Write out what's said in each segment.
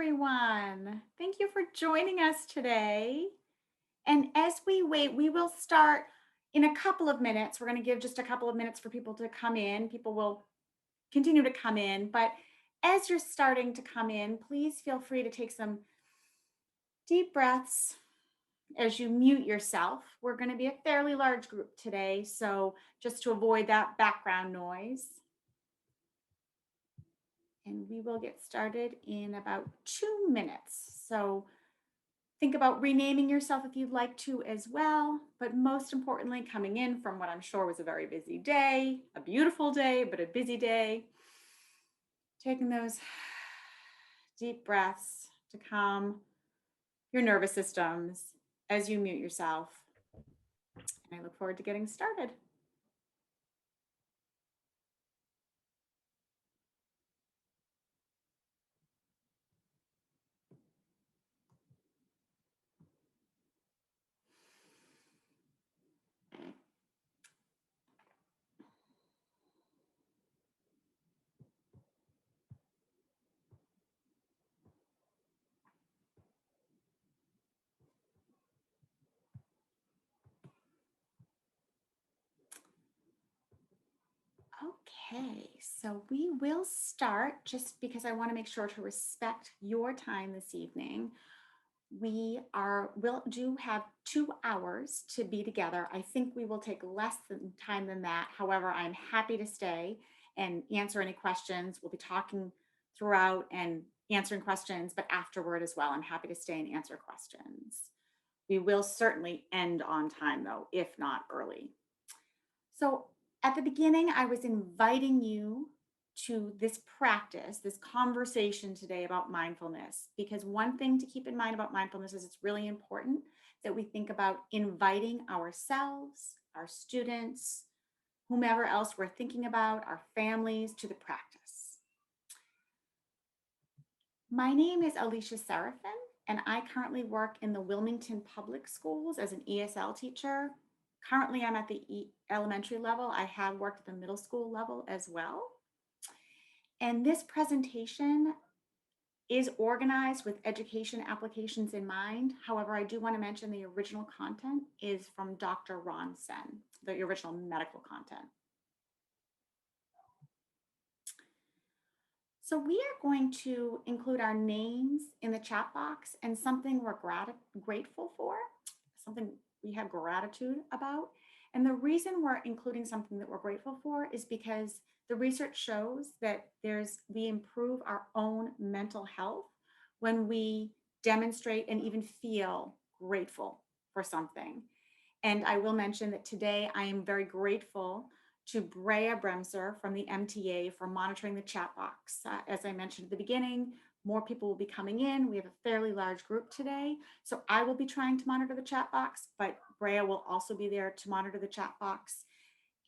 everyone. Thank you for joining us today. And as we wait, we will start in a couple of minutes. We're going to give just a couple of minutes for people to come in. People will continue to come in, but as you're starting to come in, please feel free to take some deep breaths as you mute yourself. We're going to be a fairly large group today, so just to avoid that background noise. And we will get started in about 2 minutes. So think about renaming yourself if you'd like to as well. But most importantly, coming in from what I'm sure was a very busy day, a beautiful day, but a busy day. Taking those deep breaths to calm your nervous systems as you mute yourself. And I look forward to getting started. Okay, so we will start just because I want to make sure to respect your time this evening. Will do have 2 hours to be together. I think we will take less time than that. However, I'm happy to stay and answer any questions. We'll be talking throughout and answering questions, but afterward as well, I'm happy to stay and answer questions. We will certainly end on time though, if not early. So at the beginning, I was inviting you to this practice, this conversation today about mindfulness, because one thing to keep in mind about mindfulness is it's really important that we think about inviting ourselves, our students, whomever else we're thinking about, our families to the practice. My name is Alicia Serafin, and I currently work in the Wilmington Public Schools as an ESL teacher. Currently, I'm at the elementary level. I have worked at the middle school level as well. And this presentation is organized with education applications in mind. However, I do want to mention the original content is from Dr. Ron Sen, the original medical content. So we are going to include our names in the chat box and something we're grateful for, something we have gratitude about. And the reason we're including something that we're grateful for is because the research shows that we improve our own mental health when we demonstrate and even feel grateful for something. And I will mention that today I am very grateful to Brea Bremser from the MTA for monitoring the chat box. As I mentioned at the beginning, more people will be coming in. We have a fairly large group today. So I will be trying to monitor the chat box, but Brea will also be there to monitor the chat box.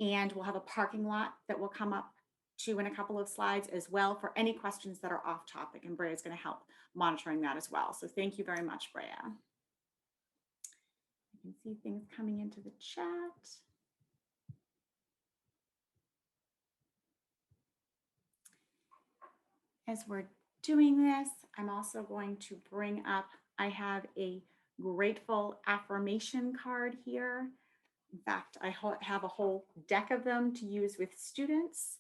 And we'll have a parking lot that will come up to in a couple of slides as well for any questions that are off topic. And Brea is going to help monitoring that as well. So thank you very much, Brea. You can see things coming into the chat. As we're doing this, I'm also going to bring up, I have a grateful affirmation card here. In fact, I have a whole deck of them to use with students.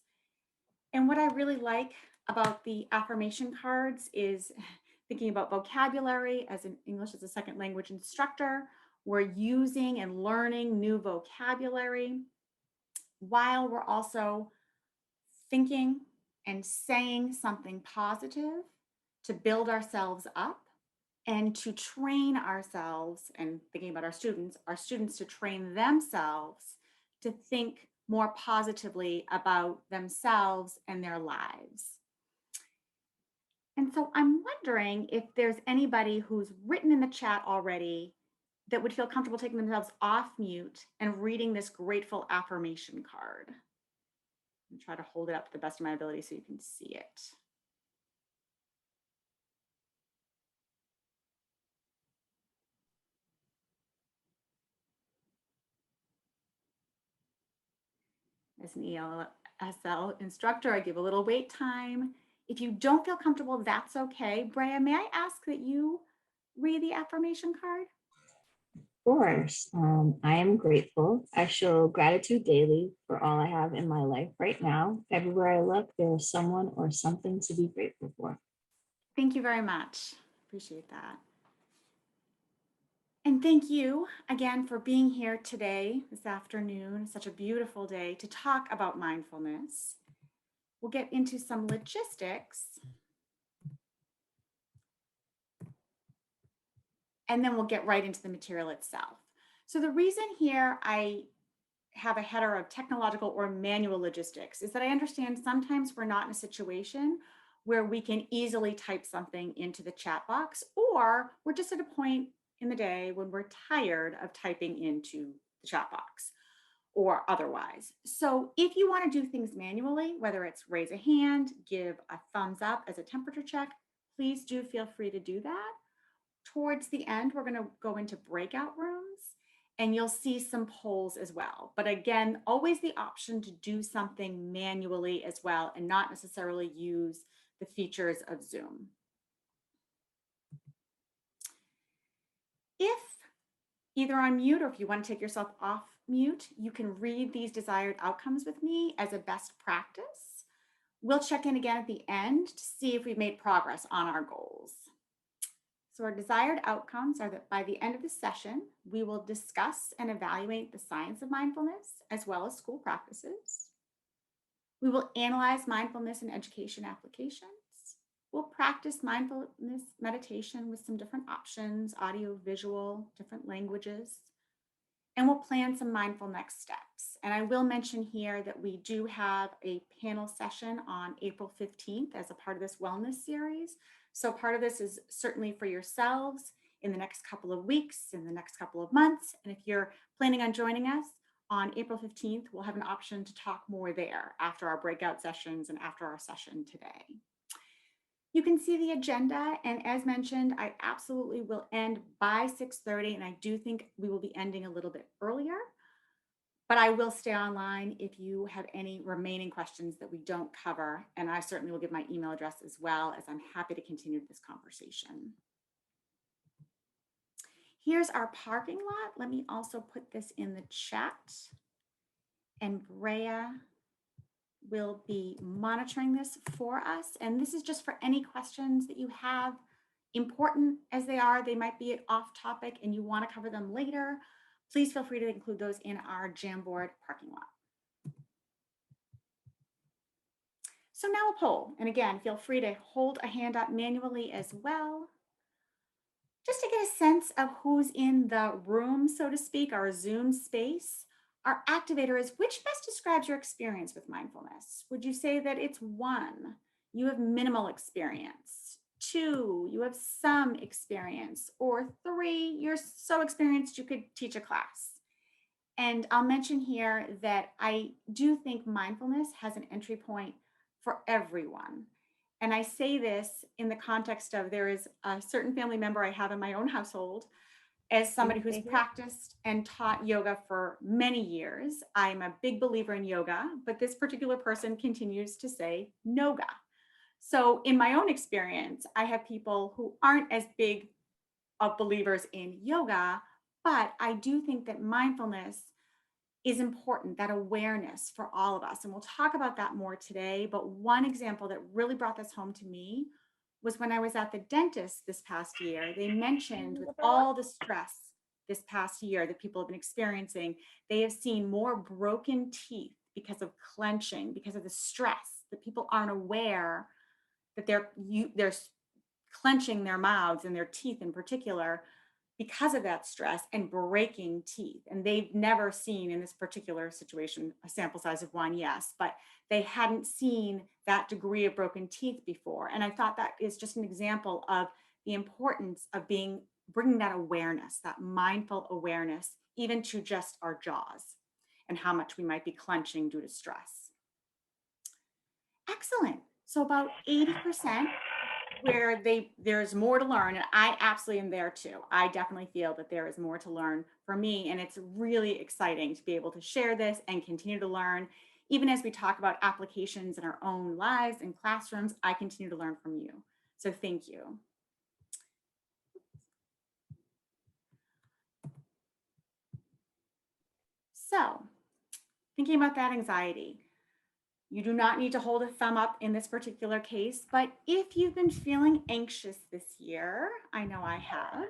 And what I really like about the affirmation cards is thinking about vocabulary as an English as a second language instructor. We're using and learning new vocabulary while we're also thinking and saying something positive to build ourselves up and to train ourselves, and thinking about our students to train themselves to think more positively about themselves and their lives. And so I'm wondering if there's anybody who's written in the chat already that would feel comfortable taking themselves off mute and reading this grateful affirmation card. And try to hold it up to the best of my ability so you can see it. As an ELSL instructor, I give a little wait time. If you don't feel comfortable, that's okay. Brea, may I ask that you read the affirmation card? Course. I am grateful. I show gratitude daily for all I have in my life right now. Everywhere I look, there is someone or something to be grateful for. Thank you very much. Appreciate that. And thank you again for being here today, this afternoon. Such a beautiful day to talk about mindfulness. We'll get into some logistics and then we'll get right into the material itself. So, the reason here I have a header of technological or manual logistics is that I understand sometimes we're not in a situation where we can easily type something into the chat box, or we're just at a point in the day when we're tired of typing into the chat box or otherwise. So if you want to do things manually, whether it's raise a hand, give a thumbs up as a temperature check, please do feel free to do that. Towards the end, we're going to go into breakout rooms and you'll see some polls as well. But again, always the option to do something manually as well and not necessarily use the features of Zoom. If either on mute or if you want to take yourself off mute, you can read these desired outcomes with me as a best practice. We'll check in again at the end to see if we've made progress on our goals. So our desired outcomes are that by the end of the session, we will discuss and evaluate the science of mindfulness as well as school practices. We will analyze mindfulness in education applications. We'll practice mindfulness meditation with some different options, audio, visual, different languages. And we'll plan some mindful next steps. And I will mention here that we do have a panel session on April 15th as a part of this wellness series. So part of this is certainly for yourselves in the next couple of weeks, in the next couple of months. And if you're planning on joining us on April 15th, we'll have an option to talk more there after our breakout sessions and after our session today. You can see the agenda, and as mentioned, I absolutely will end by 6:30, and I do think we will be ending a little bit earlier, but I will stay online if you have any remaining questions that we don't cover, and I certainly will give my email address as well, as I'm happy to continue this conversation. Here's our parking lot. Let me also put this in the chat, and Brea will be monitoring this for us. And this is just for any questions that you have, important as they are. They might be off topic and you want to cover them later. Please feel free to include those in our Jamboard parking lot. So now a poll. And again, feel free to hold a hand up manually as well. Just to get a sense of who's in the room, so to speak, our Zoom space. Our activator is, which best describes your experience with mindfulness? Would you say that it's 1, you have minimal experience, 2, you have some experience, or 3, you're so experienced you could teach a class? And I'll mention here that I do think mindfulness has an entry point for everyone. And I say this in the context of there is a certain family member I have in my own household as somebody who's practiced and taught yoga for many years. I'm a big believer in yoga, but this particular person continues to say noga. So in my own experience, I have people who aren't as big of believers in yoga, but I do think that mindfulness is important, that awareness for all of us. And we'll talk about that more today. But one example that really brought this home to me was when I was at the dentist this past year. They mentioned with all the stress this past year that people have been experiencing, they have seen more broken teeth because of clenching, because of the stress, that people aren't aware that they're clenching their mouths and their teeth in particular because of that stress and breaking teeth. And they've never seen in this particular situation a sample size of 1, yes, but they hadn't seen that degree of broken teeth before. And I thought that is just an example of the importance of bringing that awareness, that mindful awareness, even to just our jaws and how much we might be clenching due to stress. Excellent. So about 80% where there's more to learn, and I absolutely am there too. I definitely feel that there is more to learn for me, and it's really exciting to be able to share this and continue to learn, even as we talk about applications in our own lives and classrooms, I continue to learn from you. So thank you. So thinking about that anxiety, you do not need to hold a thumb up in this particular case, but if you've been feeling anxious this year, I know I have,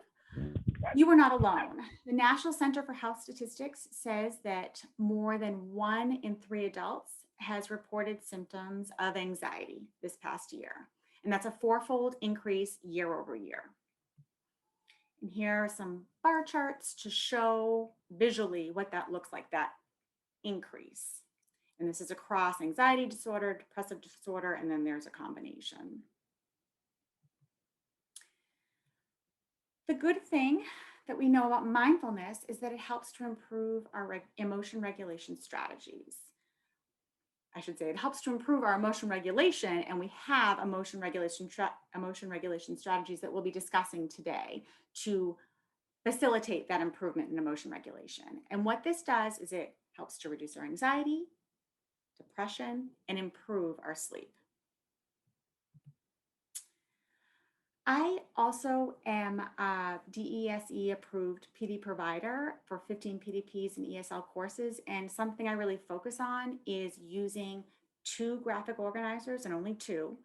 you are not alone. The National Center for Health Statistics says that more than 1 in 3 adults has reported symptoms of anxiety this past year. And that's a 4-fold increase year over year. And here are some bar charts to show visually what that looks like, that increase. And this is across anxiety disorder, depressive disorder, and then there's a combination. The good thing that we know about mindfulness is that it helps to improve our emotion regulation strategies. I should say it helps to improve our emotion regulation, and we have emotion regulation strategies that we'll be discussing today to facilitate that improvement in emotion regulation. And what this does is it helps to reduce our anxiety, depression, and improve our sleep. I also am a DESE approved PD provider for 15 PDPs and ESL courses. And something I really focus on is using 2 graphic organizers, and only 2,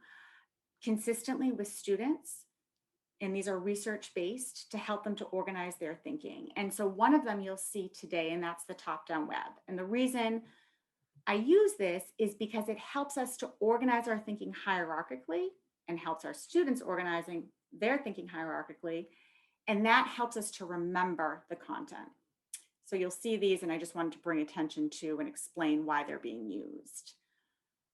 consistently with students. And these are research-based to help them to organize their thinking. And so one of them you'll see today, and that's the top-down web. And the reason I use this is because it helps us to organize our thinking hierarchically and helps our students organizing their thinking hierarchically. And that helps us to remember the content. So you'll see these, and I just wanted to bring attention to and explain why they're being used.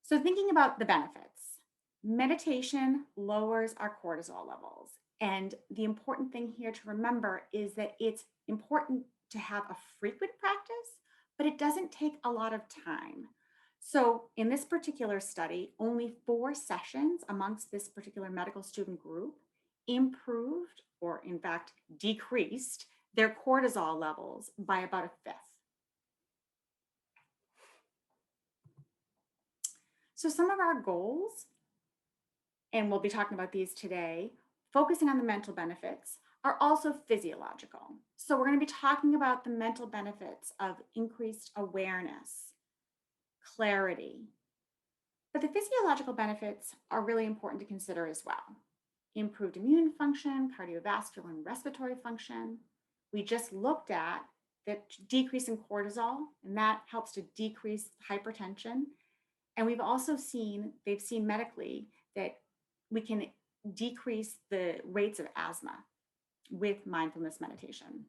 So thinking about the benefits, meditation lowers our cortisol levels. And the important thing here to remember is that it's important to have a frequent practice, but it doesn't take a lot of time. So in this particular study, only 4 sessions amongst this particular medical student group improved, or in fact decreased, their cortisol levels by about 1/5. So some of our goals, and we'll be talking about these today, focusing on the mental benefits, are also physiological. So we're going to be talking about the mental benefits of increased awareness, clarity. But the physiological benefits are really important to consider as well. Improved immune function, cardiovascular and respiratory function. We just looked at the decrease in cortisol, and that helps to decrease hypertension. And we've also seen, they've seen medically, that we can decrease the rates of asthma with mindfulness meditation.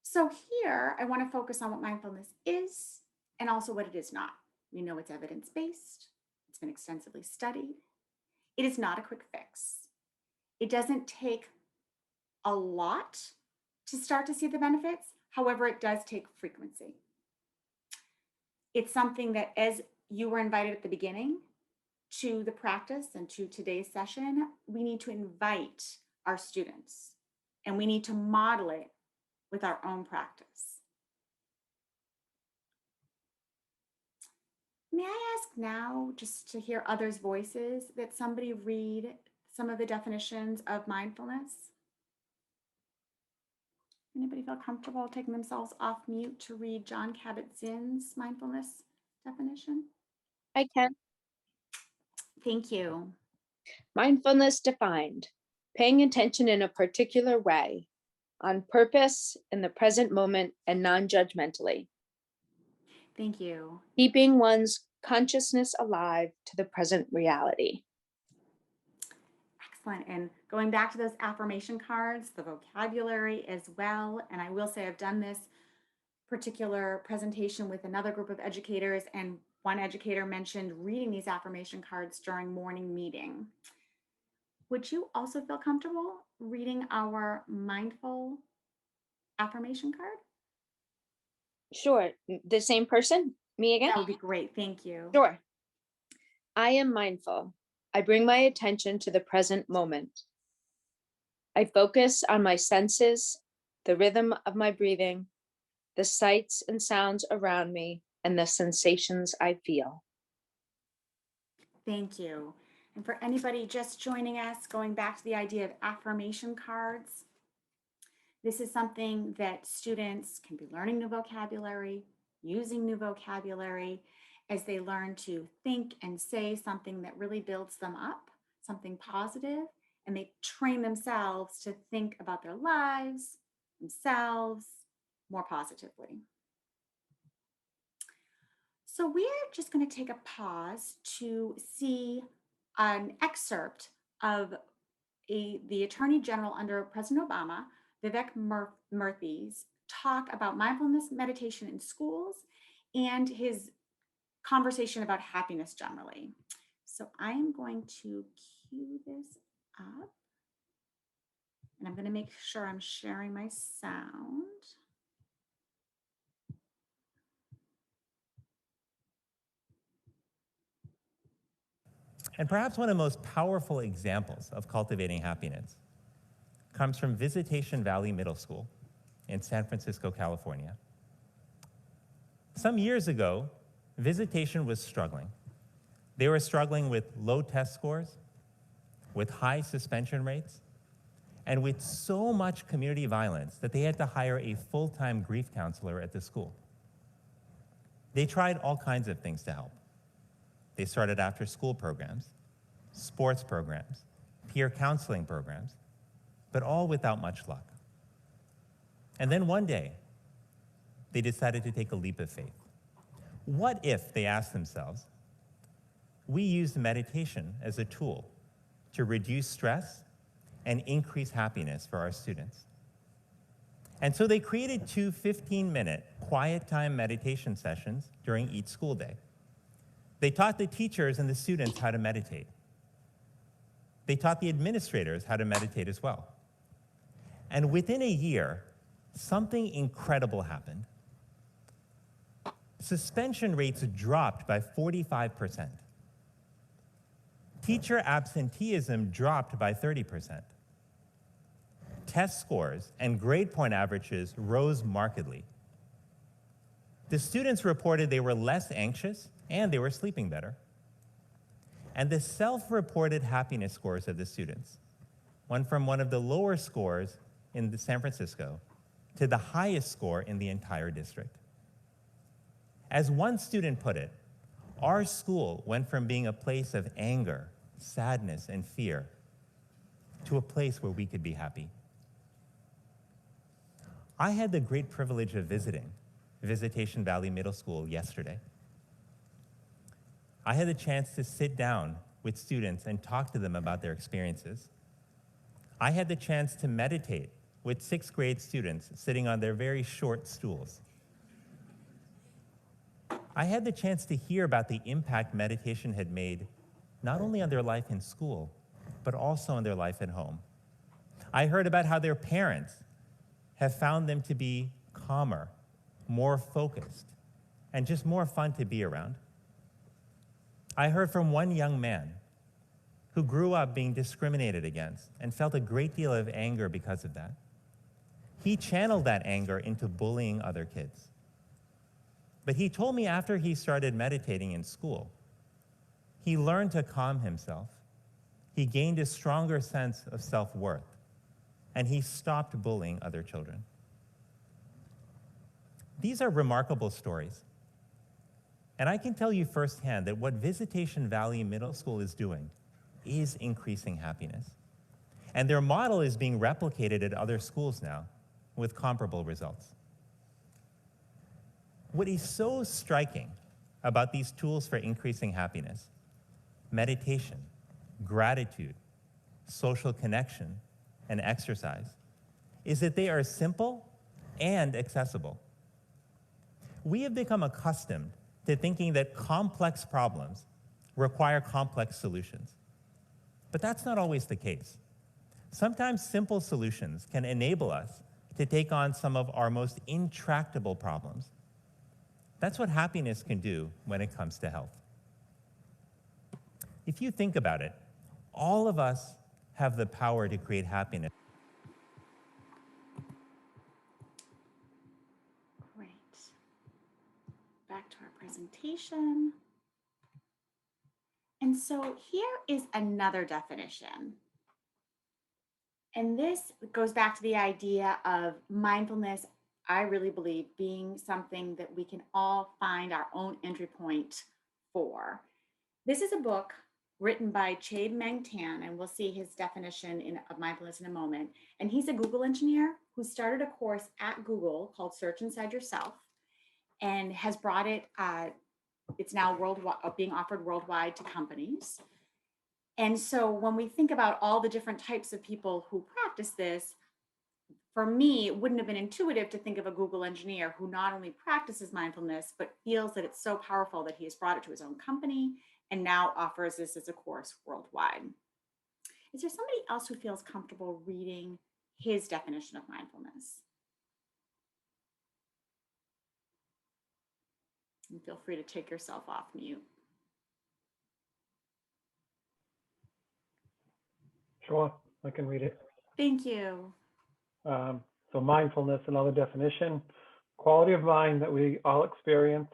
So here, I want to focus on what mindfulness is and also what it is not. We know it's evidence-based. It's been extensively studied. It is not a quick fix. It doesn't take a lot to start to see the benefits. However, it does take frequency. It's something that, as you were invited at the beginning to the practice and to today's session, we need to invite our students, and we need to model it with our own practice. May I ask now, just to hear others' voices, that somebody read some of the definitions of mindfulness? Anybody feel comfortable taking themselves off mute to read John Kabat-Zinn's mindfulness definition? I can. Thank you. Mindfulness defined, paying attention in a particular way, on purpose, in the present moment, and non-judgmentally. Thank you. Keeping one's consciousness alive to the present reality. Excellent. And going back to those affirmation cards, the vocabulary as well. And I will say I've done this particular presentation with another group of educators, and one educator mentioned reading these affirmation cards during morning meeting. Would you also feel comfortable reading our mindful affirmation card? Sure. The same person? Me again? That would be great. Thank you. Sure. I am mindful. I bring my attention to the present moment. I focus on my senses, the rhythm of my breathing, the sights and sounds around me, and the sensations I feel. Thank you. And for anybody just joining us, going back to the idea of affirmation cards, this is something that students can be learning new vocabulary, using new vocabulary as they learn to think and say something that really builds them up, something positive, and they train themselves to think about their lives, themselves more positively. So we're just going to take a pause to see an excerpt of the Attorney General under President Obama, Vivek Murthy's talk about mindfulness meditation in schools and his conversation about happiness generally. So I am going to cue this up, and I'm going to make sure I'm sharing my sound. And perhaps one of the most powerful examples of cultivating happiness comes from Visitation Valley Middle School in San Francisco, California. Some years ago, Visitation was struggling. They were struggling with low test scores, with high suspension rates, and with so much community violence that they had to hire a full-time grief counselor at the school. They tried all kinds of things to help. They started after-school programs, sports programs, peer counseling programs, but all without much luck. And then one day, they decided to take a leap of faith. What if, they asked themselves, we used meditation as a tool to reduce stress and increase happiness for our students? And so they created 2 15-minute quiet time meditation sessions during each school day. They taught the teachers and the students how to meditate. They taught the administrators how to meditate as well. And within a year, something incredible happened. Suspension rates dropped by 45%. Teacher absenteeism dropped by 30%. Test scores and grade point averages rose markedly. The students reported they were less anxious and they were sleeping better. And the self-reported happiness scores of the students went from one of the lower scores in San Francisco to the highest score in the entire district. As one student put it, our school went from being a place of anger, sadness, and fear to a place where we could be happy. I had the great privilege of visiting Visitation Valley Middle School yesterday. I had the chance to sit down with students and talk to them about their experiences. I had the chance to meditate with 6th grade students sitting on their very short stools. I had the chance to hear about the impact meditation had made not only on their life in school, but also on their life at home. I heard about how their parents have found them to be calmer, more focused, and just more fun to be around. I heard from one young man who grew up being discriminated against and felt a great deal of anger because of that. He channeled that anger into bullying other kids. But he told me after he started meditating in school, he learned to calm himself, he gained a stronger sense of self-worth, and he stopped bullying other children. These are remarkable stories. And I can tell you firsthand that what Visitation Valley Middle School is doing is increasing happiness. And their model is being replicated at other schools now with comparable results. What is so striking about these tools for increasing happiness, meditation, gratitude, social connection, and exercise, is that they are simple and accessible. We have become accustomed to thinking that complex problems require complex solutions. But that's not always the case. Sometimes simple solutions can enable us to take on some of our most intractable problems. That's what happiness can do when it comes to health. If you think about it, all of us have the power to create happiness. Great. presentation. And so here is another definition. And this goes back to the idea of mindfulness, I really believe, being something that we can all find our own entry point for. This is a book written by Chade Meng Tan, and we'll see his definition of mindfulness in a moment. And he's a Google engineer who started a course at Google called Search Inside Yourself and has brought it, it's now worldwide, being offered worldwide to companies. And so when we think about all the different types of people who practice this, for me, it wouldn't have been intuitive to think of a Google engineer who not only practices mindfulness, but feels that it's so powerful that he has brought it to his own company and now offers this as a course worldwide. Is there somebody else who feels comfortable reading his definition of mindfulness? And feel free to take yourself off mute. Sure, I can read it. Thank you. So mindfulness, another definition, quality of mind that we all experience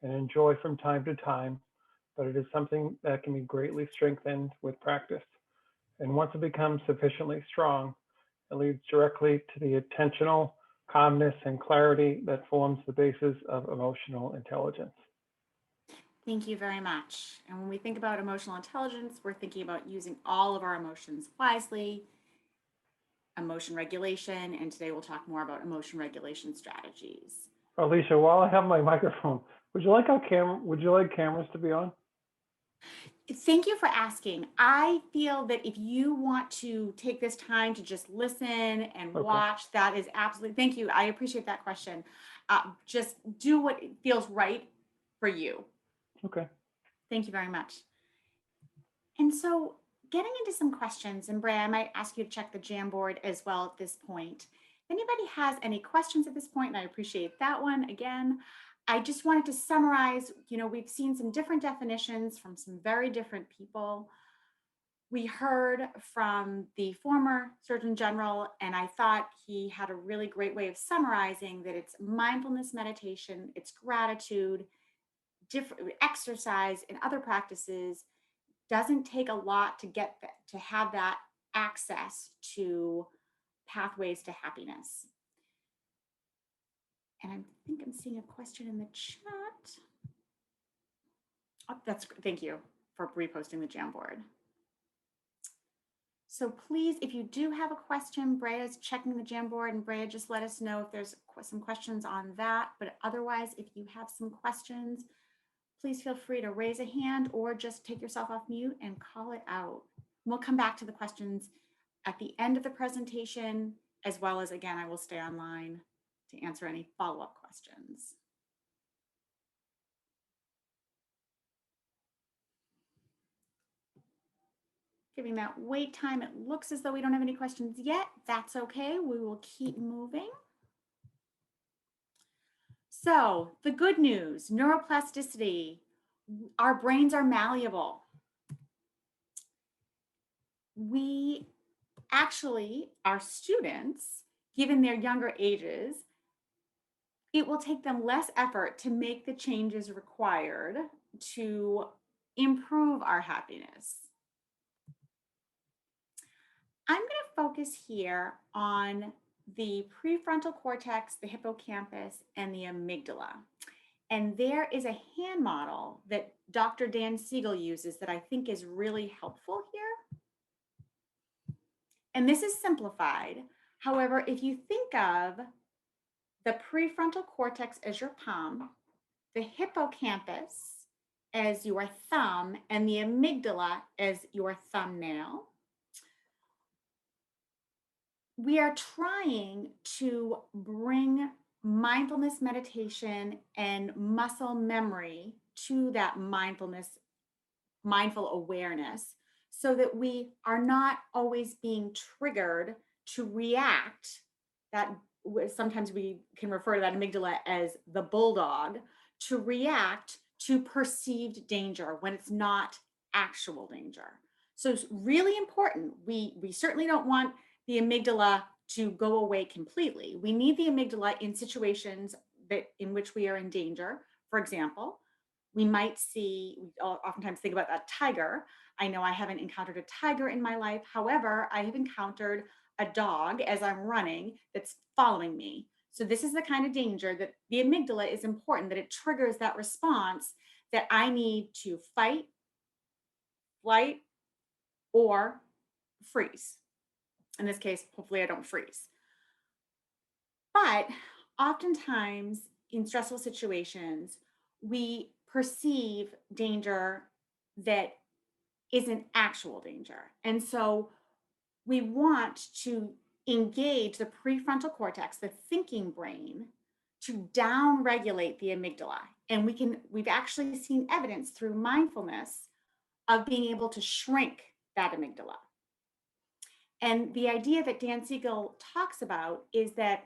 and enjoy from time to time, but it is something that can be greatly strengthened with practice. And once it becomes sufficiently strong, it leads directly to the attentional calmness and clarity that forms the basis of emotional intelligence. Thank you very much. And when we think about emotional intelligence, we're thinking about using all of our emotions wisely, emotion regulation, and today we'll talk more about emotion regulation strategies. Alicia, while I have my microphone, would you like cameras to be on? Thank you for asking. I feel that if you want to take this time to just listen and watch, that is absolutely, thank you. I appreciate that question. Just do what feels right for you. Okay. Thank you very much. And so getting into some questions, and Bray, I might ask you to check the Jamboard as well at this point. If anybody has any questions at this point, and I appreciate that one again, I just wanted to summarize, we've seen some different definitions from some very different people. We heard from the former Surgeon General, and I thought he had a really great way of summarizing that it's mindfulness meditation, it's gratitude, different exercise and other practices. Doesn't take a lot to get that, to have that access to pathways to happiness. And I think I'm seeing a question in the chat. Oh, thank you for reposting the Jamboard. So please, if you do have a question, Brea is checking the Jamboard, and Brea, just let us know if there's some questions on that. But otherwise, if you have some questions, please feel free to raise a hand or just take yourself off mute and call it out. We'll come back to the questions at the end of the presentation, as well as, again, I will stay online to answer any follow-up questions. Giving that wait time, it looks as though we don't have any questions yet. That's okay, we will keep moving. So the good news, neuroplasticity, our brains are malleable. We actually, our students, given their younger ages, it will take them less effort to make the changes required to improve our happiness. I'm going to focus here on the prefrontal cortex, the hippocampus, and the amygdala. And there is a hand model that Dr. Dan Siegel uses that I think is really helpful here. And this is simplified. However, if you think of the prefrontal cortex as your palm, the hippocampus as your thumb, and the amygdala as your thumbnail, we are trying to bring mindfulness meditation and muscle memory to that mindful awareness, so that we are not always being triggered to react. That sometimes we can refer to that amygdala as the bulldog, to react to perceived danger when it's not actual danger. So it's really important. We certainly don't want the amygdala to go away completely. We need the amygdala in situations in which we are in danger. For example, we might see, we oftentimes think about that tiger. I know I haven't encountered a tiger in my life. However, I have encountered a dog as I'm running that's following me. So this is the kind of danger that the amygdala is important, that it triggers that response that I need to fight, flight, or freeze. In this case, hopefully I don't freeze. But oftentimes in stressful situations, we perceive danger that isn't actual danger. And so we want to engage the prefrontal cortex, the thinking brain, to down regulate the amygdala. And we've actually seen evidence through mindfulness of being able to shrink that amygdala. And the idea that Dan Siegel talks about is that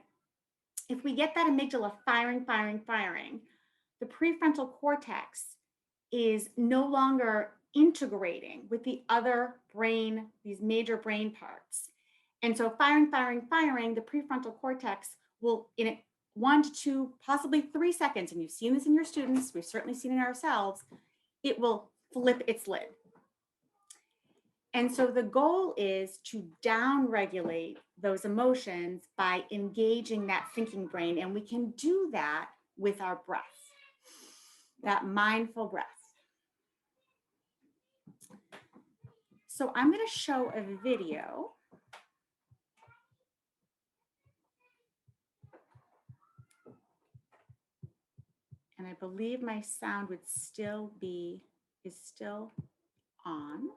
if we get that amygdala firing, the prefrontal cortex is no longer integrating with the other brain, these major brain parts. And so firing, the prefrontal cortex will, in 1 to 2, possibly 3 seconds, and you've seen this in your students, we've certainly seen it ourselves, it will flip its lid. And so the goal is to down-regulate those emotions by engaging that thinking brain. And we can do that with our breath, that mindful breath. So I'm going to show a video. And I believe my sound is still on.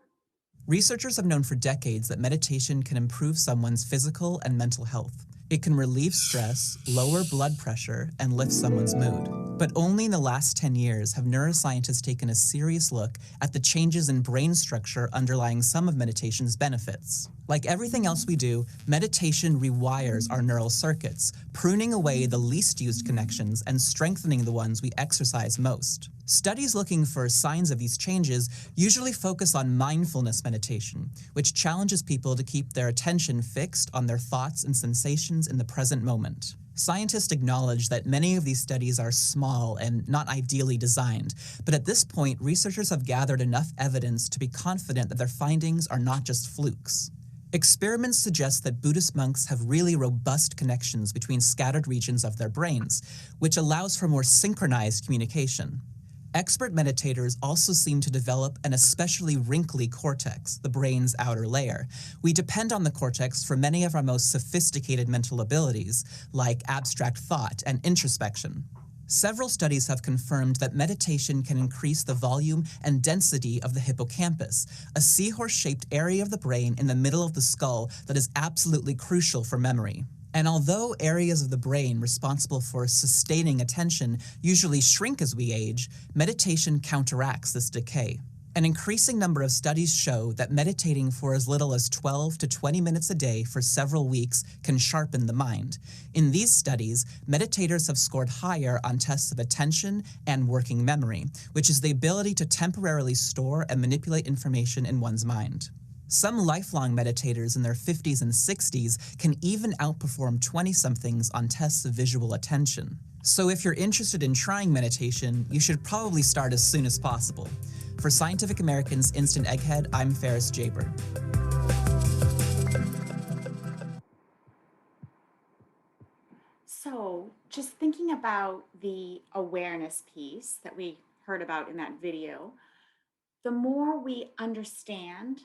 Researchers have known for decades that meditation can improve someone's physical and mental health. It can relieve stress, lower blood pressure, and lift someone's mood. But only in the last 10 years have neuroscientists taken a serious look at the changes in brain structure underlying some of meditation's benefits. Like everything else we do, meditation rewires our neural circuits, pruning away the least used connections and strengthening the ones we exercise most. Studies looking for signs of these changes usually focus on mindfulness meditation, which challenges people to keep their attention fixed on their thoughts and sensations in the present moment. Scientists acknowledge that many of these studies are small and not ideally designed, but at this point, researchers have gathered enough evidence to be confident that their findings are not just flukes. Experiments suggest that Buddhist monks have really robust connections between scattered regions of their brains, which allows for more synchronized communication. Expert meditators also seem to develop an especially wrinkly cortex, the brain's outer layer. We depend on the cortex for many of our most sophisticated mental abilities, like abstract thought and introspection. Several studies have confirmed that meditation can increase the volume and density of the hippocampus, a seahorse-shaped area of the brain in the middle of the skull that is absolutely crucial for memory. And although areas of the brain responsible for sustaining attention usually shrink as we age, meditation counteracts this decay. An increasing number of studies show that meditating for as little as 12 to 20 minutes a day for several weeks can sharpen the mind. In these studies, meditators have scored higher on tests of attention and working memory, which is the ability to temporarily store and manipulate information in one's mind. Some lifelong meditators in their 50s and 60s can even outperform 20-somethings on tests of visual attention. So if you're interested in trying meditation, you should probably start as soon as possible. For Scientific American's Instant Egghead, I'm Ferris Jaber. So just thinking about the awareness piece that we heard about in that video, the more we understand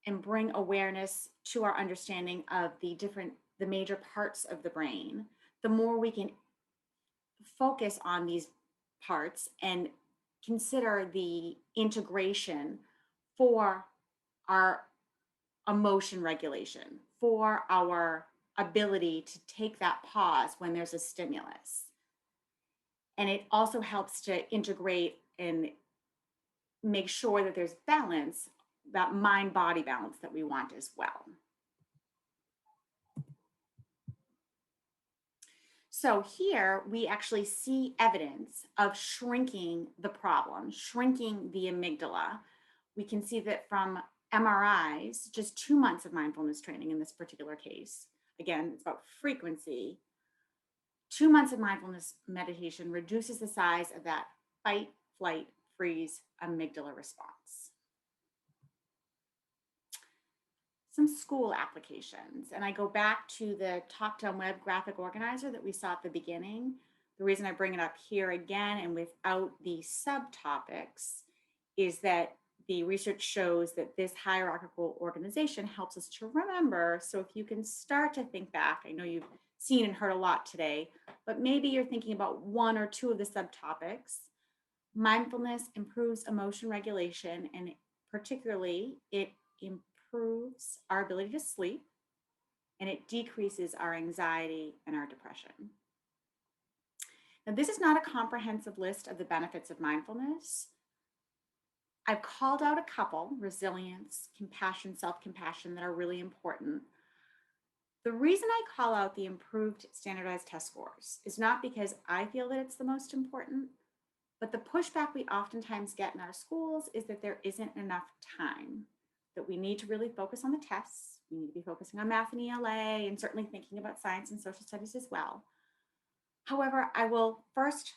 and bring awareness to our understanding of the major parts of the brain, the more we can focus on these parts and consider the integration for our emotion regulation, for our ability to take that pause when there's a stimulus. And it also helps to integrate and make sure that there's balance, that mind-body balance that we want as well. So here we actually see evidence of shrinking the problem, shrinking the amygdala. We can see that from MRIs, just 2 months of mindfulness training in this particular case. Again, it's about frequency. 2 months of mindfulness meditation reduces the size of that fight, flight, freeze amygdala response. Some school applications, and I go back to the top-down web graphic organizer that we saw at the beginning. The reason I bring it up here again and without the subtopics is that the research shows that this hierarchical organization helps us to remember. So if you can start to think back, I know you've seen and heard a lot today, but maybe you're thinking about one or two of the subtopics. Mindfulness improves emotion regulation, and particularly it improves our ability to sleep, and it decreases our anxiety and our depression. Now, this is not a comprehensive list of the benefits of mindfulness. I've called out a couple: resilience, compassion, self-compassion, that are really important. The reason I call out the improved standardized test scores is not because I feel that it's the most important, but the pushback we oftentimes get in our schools is that there isn't enough time, that we need to really focus on the tests. We need to be focusing on math and ELA, and certainly thinking about science and social studies as well. However, I will first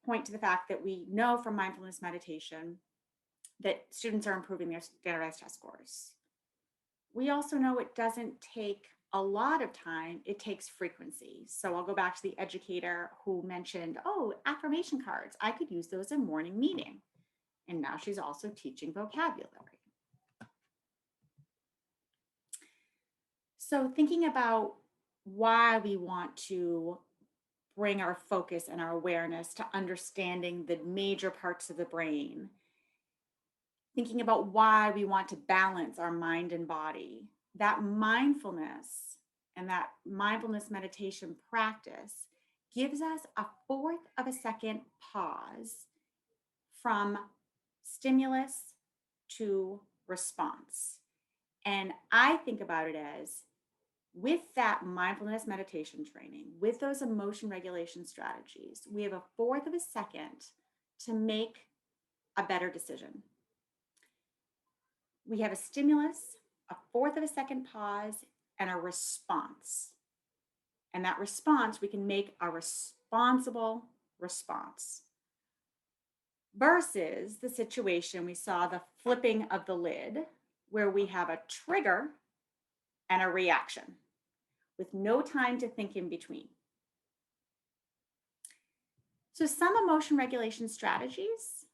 point to the fact that we know from mindfulness meditation that students are improving their standardized test scores. We also know it doesn't take a lot of time, it takes frequency. So I'll go back to the educator who mentioned, oh, affirmation cards, I could use those in morning meeting. And now she's also teaching vocabulary. So thinking about why we want to bring our focus and our awareness to understanding the major parts of the brain, thinking about why we want to balance our mind and body, that mindfulness and that mindfulness meditation practice gives us a 1/4 of a second pause from stimulus to response. And I think about it as, with that mindfulness meditation training, with those emotion regulation strategies, we have a 1/4 of a second to make a better decision. We have a stimulus, a 1/4 of a second pause, and a response. And that response, we can make a responsible response. Versus the situation we saw, the flipping of the lid, where we have a trigger and a reaction with no time to think in between. So some emotion regulation strategies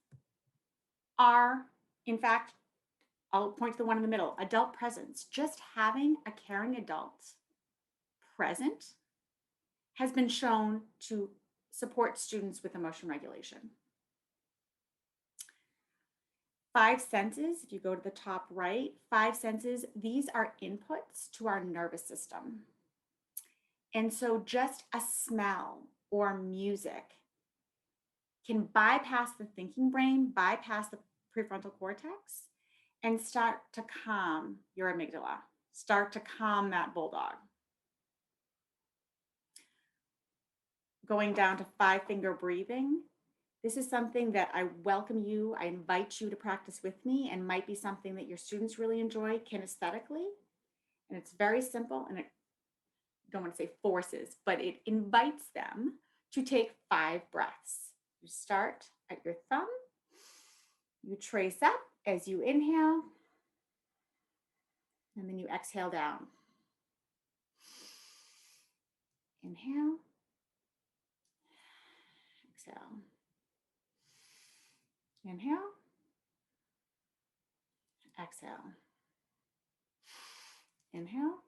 are, in fact, I'll point to the one in the middle, adult presence. Just having a caring adult present has been shown to support students with emotion regulation. 5 senses, if you go to the top right, 5 senses, these are inputs to our nervous system. And so just a smell or music can bypass the thinking brain, bypass the prefrontal cortex, and start to calm your amygdala, start to calm that bulldog. Going down to 5-finger breathing, this is something that I welcome you, I invite you to practice with me, and might be something that your students really enjoy kinesthetically. And it's very simple, and it, don't want to say forces, but it invites them to take 5 breaths. You start at your thumb, you trace up as you inhale, and then you exhale down. Inhale, exhale. Inhale, exhale. Inhale,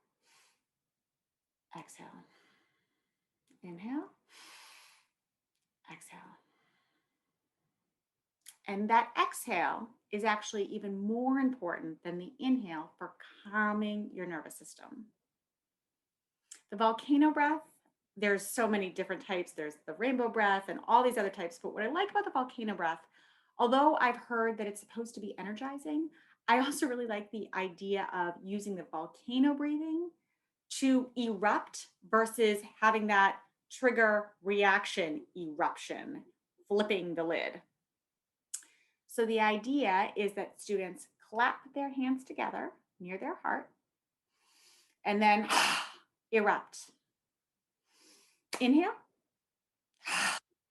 exhale. Inhale, exhale. And that exhale is actually even more important than the inhale for calming your nervous system. The volcano breath, there's so many different types. There's the rainbow breath and all these other types. But what I like about the volcano breath, although I've heard that it's supposed to be energizing, I also really like the idea of using the volcano breathing to erupt versus having that trigger reaction eruption, flipping the lid. So the idea is that students clap their hands together near their heart and then erupt. Inhale,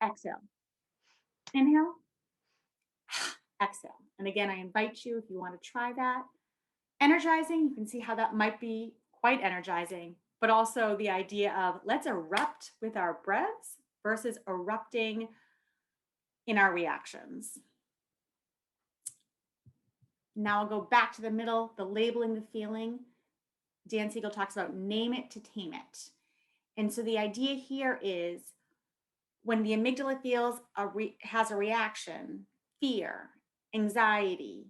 exhale. Inhale, exhale. And again, I invite you, if you want to try that. Energizing, you can see how that might be quite energizing, but also the idea of let's erupt with our breaths versus erupting in our reactions. Now I'll go back to the middle, the labeling the feeling. Dan Siegel talks about name it to tame it. And so the idea here is when the amygdala has a reaction, fear, anxiety,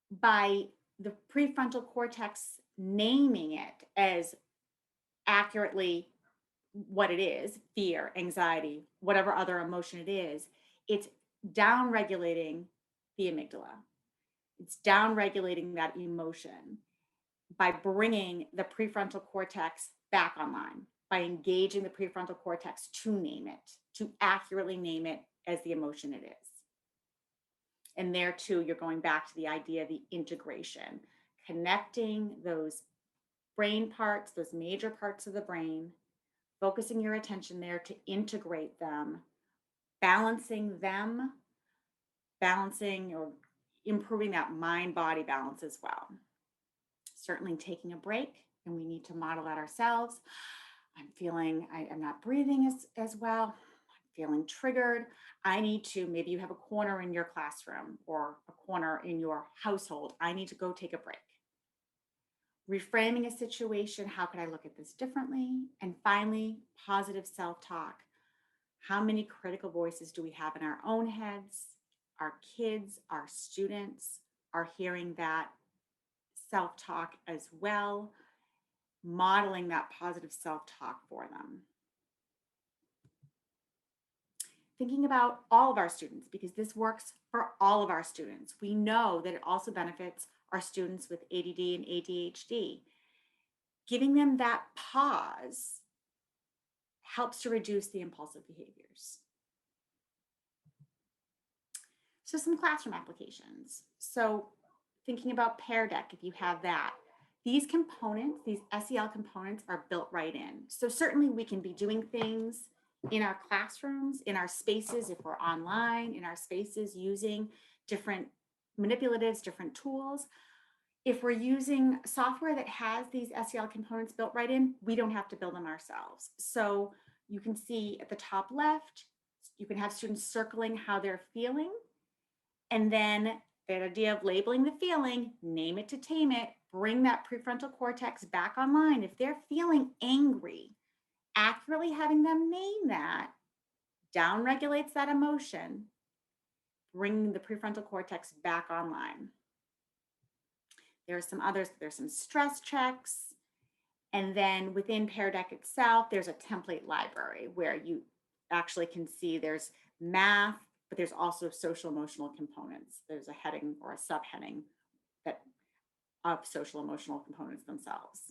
by the prefrontal cortex naming it as accurately what it is, fear, anxiety, whatever other emotion it is, it's down regulating the amygdala. It's down regulating that emotion by bringing the prefrontal cortex back online, by engaging the prefrontal cortex to name it, to accurately name it as the emotion it is. And there too, you're going back to the idea of the integration, connecting those brain parts, those major parts of the brain, focusing your attention there to integrate them, balancing or improving that mind-body balance as well. Certainly taking a break, and we need to model that ourselves. I'm feeling I'm not breathing as well. I'm feeling triggered. I need to, maybe you have a corner in your classroom or a corner in your household. I need to go take a break. Reframing a situation, how could I look at this differently? And finally, positive self-talk. How many critical voices do we have in our own heads? Our kids, our students are hearing that self-talk as well, modeling that positive self-talk for them. Thinking about all of our students, because this works for all of our students. We know that it also benefits our students with ADD and ADHD. Giving them that pause helps to reduce the impulsive behaviors. So some classroom applications. So thinking about Pear Deck, if you have that, these components, these SEL components are built right in. So certainly we can be doing things in our classrooms, in our spaces, if we're online, in our spaces using different manipulatives, different tools. If we're using software that has these SEL components built right in, we don't have to build them ourselves. So you can see at the top left, you can have students circling how they're feeling. And then that idea of labeling the feeling, name it to tame it, bring that prefrontal cortex back online. If they're feeling angry, accurately having them name that down regulates that emotion, bringing the prefrontal cortex back online. There are some others, there's some stress checks. And then within Pear Deck itself, there's a template library where you actually can see there's math, but there's also social emotional components. There's a heading or a subheading of social emotional components themselves.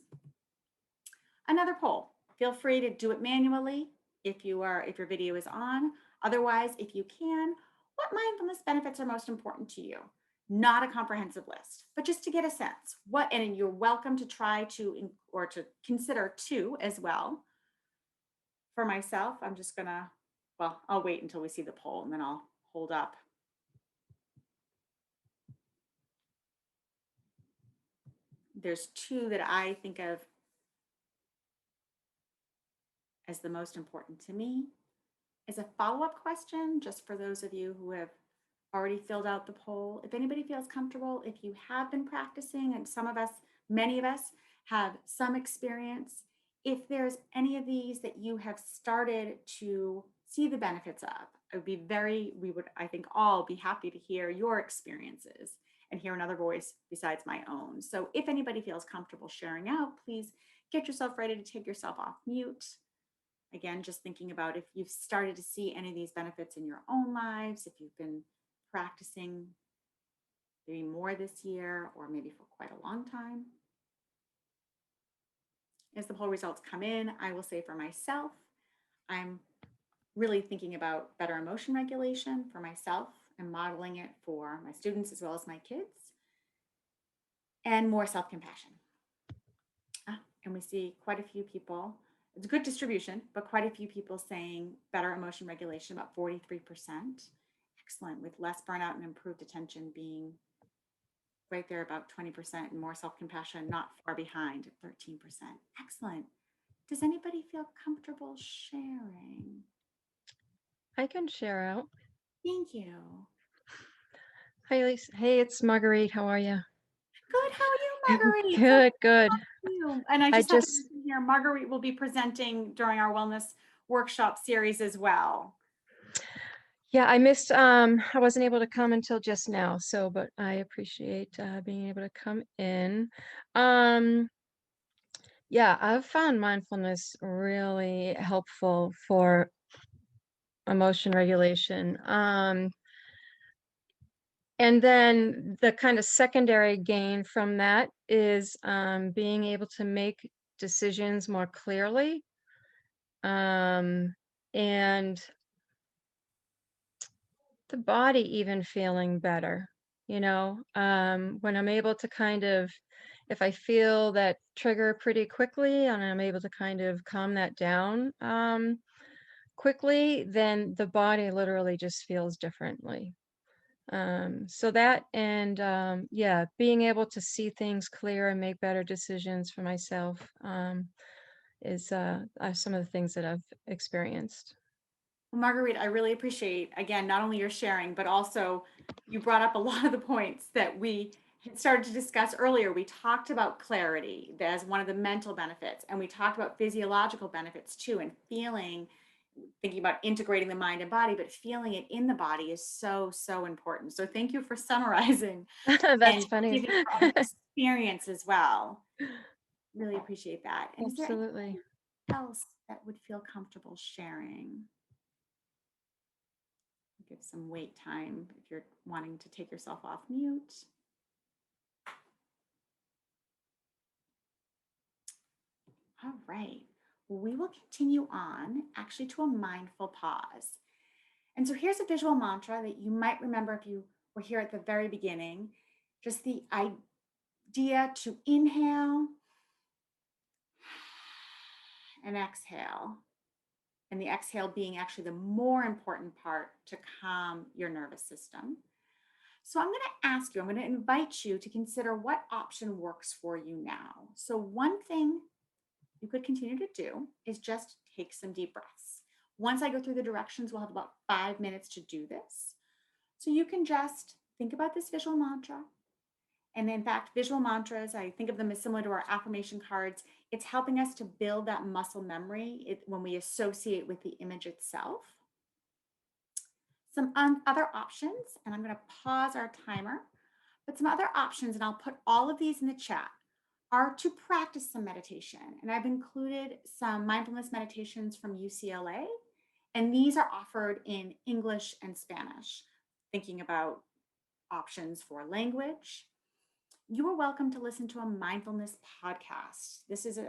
Another poll, feel free to do it manually if your video is on. Otherwise, if you can, what mindfulness benefits are most important to you? Not a comprehensive list, but just to get a sense. And you're welcome to try to, or to consider two as well. For myself, I'm just gonna, well, I'll wait until we see the poll and then I'll hold up. There's two that I think of as the most important to me. As a follow-up question, just for those of you who have already filled out the poll, if anybody feels comfortable, if you have been practicing, and many of us have some experience, if there's any of these that you have started to see the benefits of, we would, I think, all be happy to hear your experiences and hear another voice besides my own. So if anybody feels comfortable sharing out, please get yourself ready to take yourself off mute. Again, just thinking about if you've started to see any of these benefits in your own lives, if you've been practicing maybe more this year or maybe for quite a long time. As the poll results come in, I will say for myself, I'm really thinking about better emotion regulation for myself and modeling it for my students as well as my kids, and more self-compassion. And we see quite a few people, it's a good distribution, but quite a few people saying better emotion regulation, about 43%. Excellent. With less burnout and improved attention being right there about 20% and more self-compassion, not far behind at 13%. Excellent. Does anybody feel comfortable sharing? I can share out. Thank you. Hi, Alicia. Hey, it's Marguerite. How are you? Good. How are you, Marguerite? Good, good. You. And I I just have to just, mention here, Marguerite will be presenting during our wellness workshop series as well. yeah, I missed, I wasn't able to come until just now, so, but I appreciate being able to come in. Yeah, I've found mindfulness really helpful for emotion regulation. And then the kind of secondary gain from that is being able to make decisions more clearly. And the body even feeling better, when I'm able to kind of, if I feel that trigger pretty quickly and I'm able to kind of calm that down quickly, then the body literally just feels differently. So that, and yeah, being able to see things clear and make better decisions for myself is are some of the things that I've experienced. Well, Marguerite, I really appreciate, again, not only your sharing, but also you brought up a lot of the points that we had started to discuss earlier. We talked about clarity as one of the mental benefits, and we talked about physiological benefits too, and thinking about integrating the mind and body, but feeling it in the body is so, so important. So thank you for summarizing That's and funny. giving from experience as well. Really appreciate that. And is there Absolutely. anything else that would feel comfortable sharing? Give some wait time if you're wanting to take yourself off mute. All right. We will continue on actually to a mindful pause. And so here's a visual mantra that you might remember if you were here at the very beginning. Just the idea to inhale and exhale. And the exhale being actually the more important part to calm your nervous system. So I'm going to ask you, I'm going to invite you to consider what option works for you now. So one thing you could continue to do is just take some deep breaths. Once I go through the directions, we'll have about 5 minutes to do this. So you can just think about this visual mantra. And in fact, visual mantras, I think of them as similar to our affirmation cards. It's helping us to build that muscle memory when we associate with the image itself. Some other options, and I'm going to pause our timer, but some other options, and I'll put all of these in the chat, are to practice some meditation. And I've included some mindfulness meditations from UCLA, and these are offered in English and Spanish, thinking about options for language. You are welcome to listen to a mindfulness podcast. This is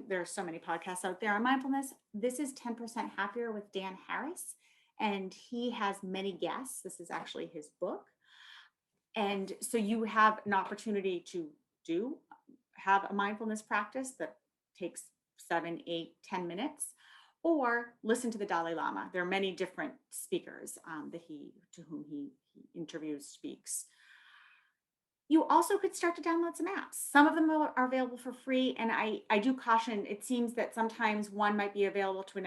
there are so many podcasts out there on mindfulness. This is 10% Happier with Dan Harris, and he has many guests. This is actually his book. And so you have an opportunity to have a mindfulness practice that takes 7, 8, 10 minutes, or listen to the Dalai Lama. There are many different speakers to whom he interviews, speaks. You also could start to download some apps. Some of them are available for free, and I do caution. It seems that sometimes one might be available to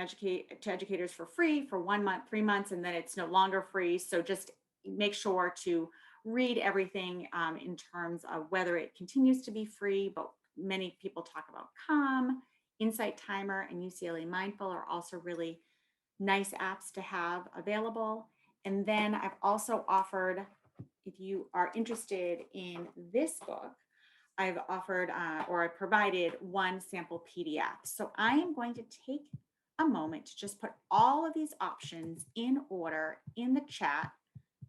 educators for free for 1 month, 3 months, and then it's no longer free. So just make sure to read everything in terms of whether it continues to be free. But many people talk about Calm, Insight Timer, and UCLA Mindful are also really nice apps to have available. And then I've also offered, if you are interested in this book, I've offered or I provided one sample PDF. So I am going to take a moment to just put all of these options in order in the chat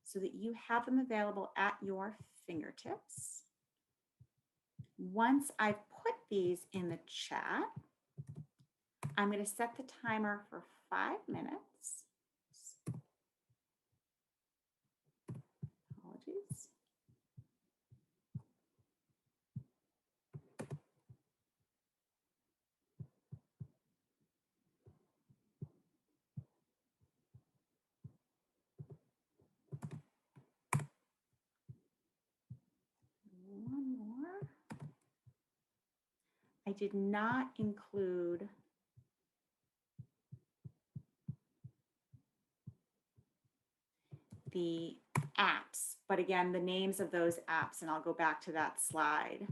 so that you have them available at your fingertips. Once I've put these in the chat, I'm going to set the timer for 5 minutes. Apologies. I did not include the apps, but again, the names of those apps, and I'll go back to that slide,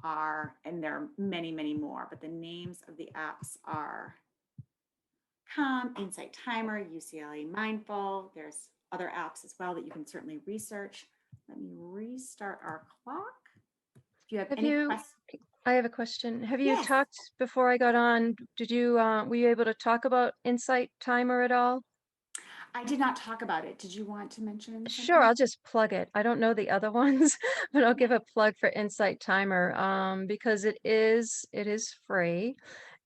are, and there are many, many more, but the names of the apps are Calm, Insight Timer, UCLA Mindful. There's other apps as well that you can certainly research. Let me restart our clock. If you have any questions. I have a question. Have you Yes. talked before I got on? Did you, were you able to talk about Insight Timer at all? I did not talk about it. Did you want to mention something? Sure, I'll just plug it. I don't know the other ones, but I'll give a plug for Insight Timer, because it is free,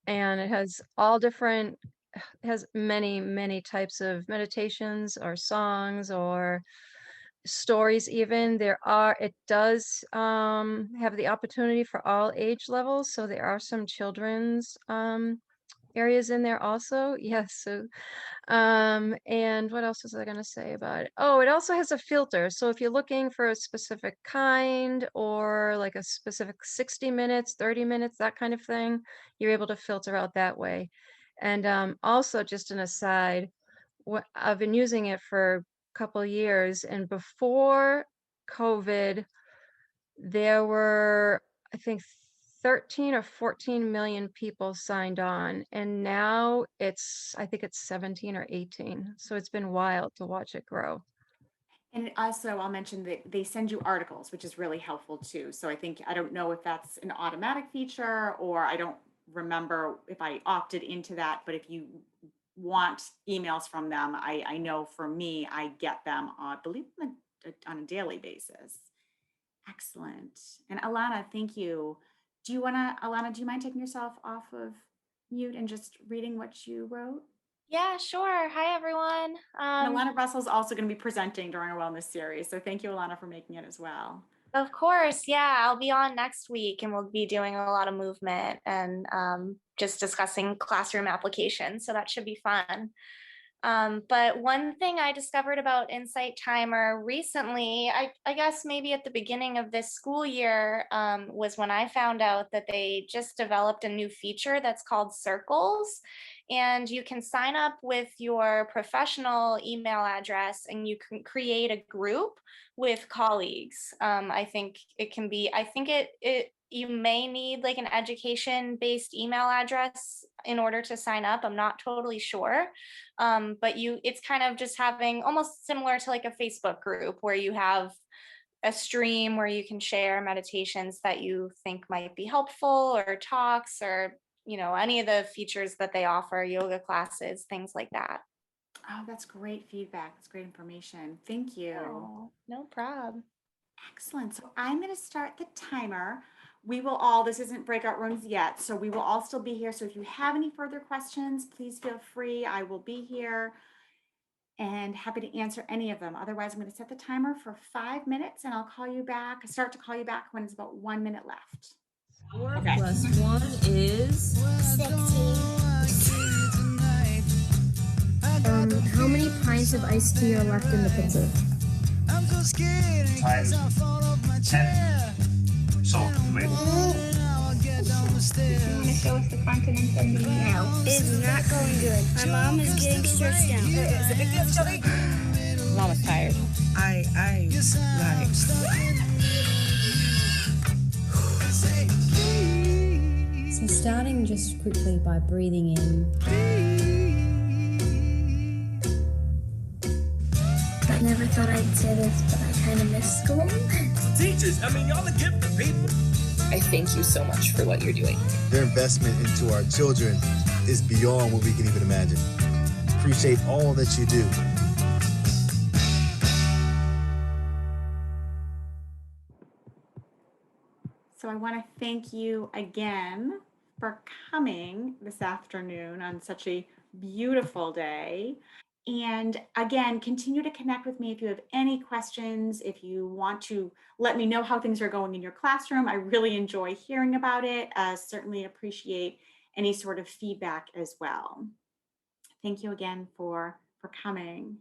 and it has all different, it has many, many types of meditations or songs or stories even. It does have the opportunity for all age levels, so there are some children's areas in there also. Yes, so and what else was I going to say about it? Oh, it also has a filter. So if you're looking for a specific kind or like a specific 60 minutes, 30 minutes, that kind of thing, you're able to filter out that way. And also, just an aside, I've been using it for a couple of years, and before COVID, there were, I think, 13 or 14 million people signed on, and now I think it's 17 or 18. So it's been wild to watch it grow. And also, I'll mention that they send you articles, which is really helpful too. So I don't know if that's an automatic feature, or I don't remember if I opted into that, but if you want emails from them, I know for me, I get them, I believe on a daily basis. Excellent. And Alana, thank you. Alana, do you mind taking yourself off of mute and just reading what you wrote? Yeah, sure. Hi, everyone. And Alana Russell's also going to be presenting during our wellness series. So thank you, Alana, for making it as well. Of course. Yeah, I'll be on next week, and we'll be doing a lot of movement and just discussing classroom applications. So that should be fun. But one thing I discovered about Insight Timer recently, I guess maybe at the beginning of this school year, was when I found out that they just developed a new feature that's called Circles. And you can sign up with your professional email address, and you can create a group with colleagues. I think you may need like an education-based email address in order to sign up. I'm not totally sure. But it's kind of just having almost similar to like a Facebook group where you have a stream where you can share meditations that you think might be helpful, or talks, or any of the features that they offer, yoga classes, things like that. Oh, that's great feedback. That's great information. Thank you. Oh, no problem. Excellent. So I'm going to start the timer. This isn't breakout rooms yet, so we will all still be here. So if you have any further questions, please feel free. I will be here and happy to answer any of them. Otherwise, I'm going to set the timer for 5 minutes, and I'll start to call you back when it's about 1 minute left. 4 + 1 is 16. How many pints of iced tea are left in the pitcher? 10. So, wait. You want to show us the continents and the now? It's not going good. My mom is getting stressed out. Is it big deal, Shelby? Mom was tired. I like. So starting just quickly by breathing in. I never thought I'd say this, but I kind of miss school. Teachers, y'all the gifted people. I thank you so much for what you're doing. Their investment into our children is beyond what we can even imagine. Appreciate all that you do. So I want to thank you again for coming this afternoon on such a beautiful day. And again, continue to connect with me if you have any questions, if you want to let me know how things are going in your classroom. I really enjoy hearing about it. Certainly appreciate any sort of feedback as well. Thank you again for coming.